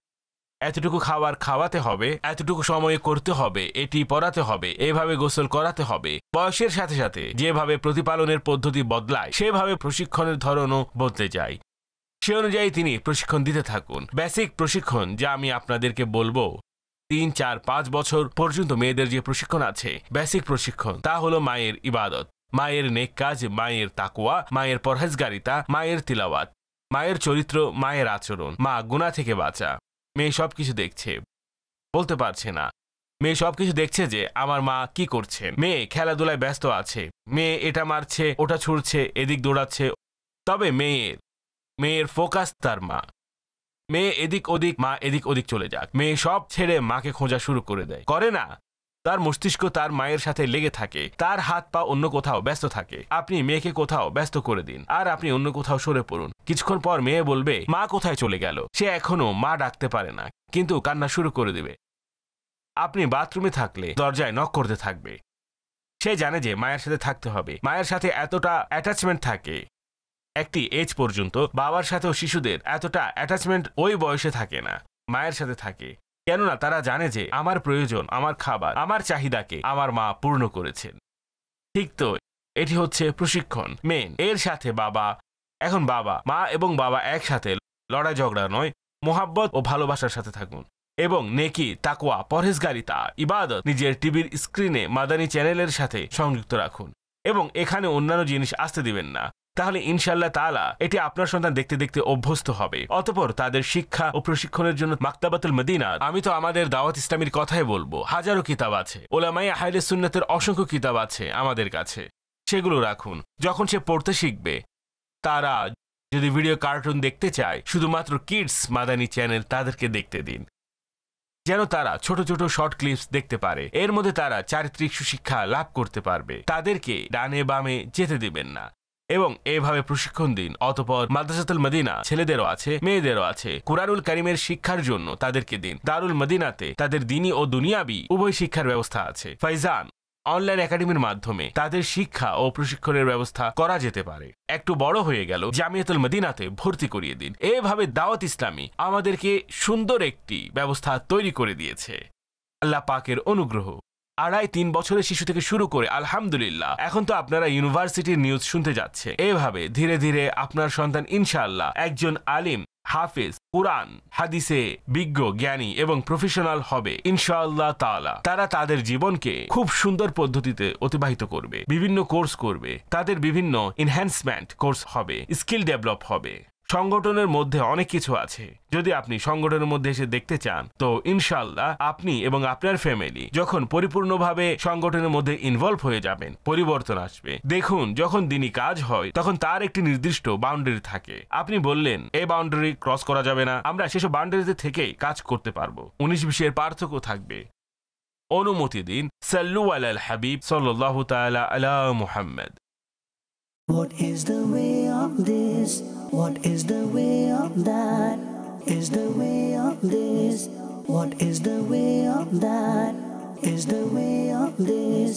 এতটুকু খাবার খাওয়াতে হবে, এতটুকু সময়ে করতে হবে, এটি পড়াতে হবে, এভাবে গোসল করাতে হবে, বয়সের সাথে সাথে যেভাবে প্রতিপালনের পদ্ধতি বদলায় সেভাবে প্রশিক্ষণের ধরনও বদলে যায়। সে অনুযায়ী তিনি প্রশিক্ষণ দিতে থাকুন। বেসিক প্রশিক্ষণ যা আমি আপনাদেরকে বলবো 3, 4, 5 বছর পর্যন্ত মেয়েদের যে প্রশিক্ষণ আছে, বেসিক প্রশিক্ষণ, তা হলো মায়ের ইবাদত, মায়ের নেক কাজ, মায়ের তাকওয়া, মায়ের পরহেজগারিতা, মায়ের তিলাওয়াত, মায়ের চরিত্র, মায়ের আচরণ। মা গুনাহ থেকে বাঁচা। মেয়ে সবকিছু দেখছে, বলতে পারছে না। মেয়ে সবকিছু দেখছে যে আমার মা কি করছে। মেয়ে খেলাধুলায় ব্যস্ত আছে, মেয়ে এটা মারছে, ওটা ছুড়ছে, এদিক দৌড়াচ্ছে, তবে মেয়ের ফোকাস তার মা। মেয়ে এদিক ওদিক, মা এদিক ওদিক চলে যাক। মেয়ে সব ছেড়ে মাকে খোঁজা শুরু করে দেয়, করে না? তার মস্তিষ্ক তার মায়ের সাথে লেগে থাকে, তার হাত পা অন্য কোথাও ব্যস্ত থাকে। আপনি মেয়েকে কোথাও ব্যস্ত করে দিন আর আপনি অন্য কোথাও সরে পড়ুন। কিছুক্ষণ পর মেয়ে বলবে মা কোথায় চলে গেল। সে এখনো মা ডাকতে পারে না, কিন্তু কান্না শুরু করে দেবে। আপনি বাথরুমে থাকলে দরজায় নক করতে থাকবে। সে জানে যে মায়ের সাথে থাকতে হবে। মায়ের সাথে এতটা অ্যাটাচমেন্ট থাকে। একটি এজ পর্যন্ত বাবার সাথেও শিশুদের এতটা অ্যাটাচমেন্ট ওই বয়সে থাকে না, মায়ের সাথে থাকে। কেননা তারা জানে যে আমার প্রয়োজন, আমার খাবার, আমার চাহিদাকে আমার মা পূর্ণ করেছেন। ঠিক তো, এটি হচ্ছে প্রশিক্ষণ মেন। এর সাথে বাবা, এখন বাবা, মা এবং বাবা একসাথে লড়াই ঝগড়া নয়, মোহাব্বত ও ভালোবাসার সাথে থাকুন এবং নেকি, তাকওয়া, পরহেজগারিতা, ইবাদত নিজের টিভির স্ক্রিনে মাদানী চ্যানেলের সাথে সংযুক্ত রাখুন এবং এখানে অন্যান্য জিনিস আসতে দিবেন না। তাহলে ইনশাআল্লাহ তাআলা এটি আপনার সন্তান দেখতে দেখতে অভ্যস্ত হবে। অতঃপর তাদের শিক্ষা ও প্রশিক্ষণের জন্য মাকতাবাতুল মদিনা, আমি তো আমাদের দাওয়াত ইসলামীর কথাই বলবো, হাজারো কিতাব আছে, ওলামায়ে আহলে সুন্নাতের অসংখ্য কিতাব আছে আমাদের কাছে, সেগুলো রাখুন। যখন সে পড়তে শিখবে, তারা যদি ভিডিও কার্টুন দেখতে চায়, শুধুমাত্র কিডস মাদানী চ্যানেল তাদেরকে দেখতে দিন, যেন তারা ছোট ছোট শর্ট ক্লিপস দেখতে পারে। এর মধ্যে তারা চারিত্রিক সুশিক্ষা লাভ করতে পারবে। তাদেরকে ডানে বামে যেতে দিবেন না এবং এভাবে প্রশিক্ষণ দিন। অতঃপর মাদ্রাসাতুল মদিনা ছেলেদেরও আছে, মেয়েদেরও আছে। কুরআনুল কারীমের শিক্ষার জন্য তাদেরকে দিন। দারুল মদিনাতে তাদের দ্বীনি ও দুনিয়াবি উভয় শিক্ষার ব্যবস্থা আছে। ফাইজান অনলাইন একাডেমির মাধ্যমে তাদের শিক্ষা ও প্রশিক্ষণের ব্যবস্থা করা যেতে পারে। একটু বড় হয়ে গেল জামিয়াতুল মদিনাতে ভর্তি করিয়ে দিন। এভাবে দাওয়াত ইসলামী আমাদেরকে সুন্দর একটি ব্যবস্থা তৈরি করে দিয়েছে। আল্লাহ পাকের অনুগ্রহ। 2.5-3 বছরের শিশু থেকে শুরু করে আলহামদুলিল্লাহ এখন তো আপনারা ইউনিভার্সিটির নিউজ শুনতে যাচ্ছে। এভাবে ধীরে ধীরে আপনার সন্তান ইনশাআল্লাহ একজন আলিম, হাফেজ, কুরআন হাদিসে বিজ্ঞ, জ্ঞানী এবং প্রফেশনাল হবে ইনশাআল্লাহ তাআলা। তারা তাদের জীবনকে খুব সুন্দর পদ্ধতিতে অতিবাহিত করবে, বিভিন্ন কোর্স করবে, তাদের বিভিন্ন এনহ্যান্সমেন্ট কোর্স হবে, স্কিল ডেভেলপ হবে। সংগঠনের মধ্যে অনেক কিছু আছে। যদি আপনি সংগঠনের মধ্যে এসে দেখতে চান, তো ইনশাআল্লাহ আপনি এবং আপনার ফ্যামিলি যখন পরিপূর্ণভাবে সংগঠনের মধ্যে ইনভলভ হয়ে যাবেন, পরিবর্তন আসবে। দেখুন, যখন দিনই কাজ হয় তখন তার একটি নির্দিষ্ট বাউন্ডারি থাকে। আপনি বললেন এই বাউন্ডারি ক্রস করা যাবে না, আমরা সেসব বাউন্ডারিতে থেকেই কাজ করতে পারবো। 19-20 পার্থক্য থাকবে। অনুমতি দিন। সাল্লু আলাল হাবিব সাল্লাল্লাহু তাআলা আলা Muhammad. What is the way of this? What is the way of that? Is the way of this? What is the way of that? Is the way of this?